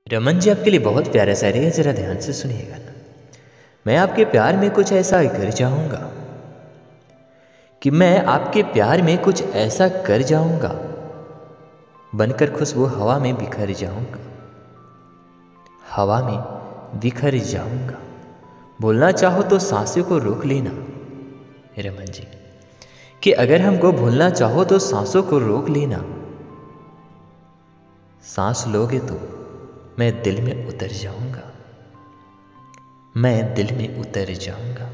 रमन जी आपके लिए बहुत प्यारा शायरी है, ज़रा ध्यान से सुनिएगा ना। मैं आपके प्यार में कुछ ऐसा कर जाऊंगा कि मैं आपके प्यार में कुछ ऐसा कर जाऊंगा, बनकर खुशबू हवा में बिखर जाऊंगा, हवा में बिखर जाऊंगा। बोलना चाहो तो सांसों को रोक लेना रमन जी, कि अगर हमको भूलना चाहो तो सांसों को रोक लेना। सांस लोगे तो मैं दिल में उतर जाऊंगा, मैं दिल में उतर जाऊंगा।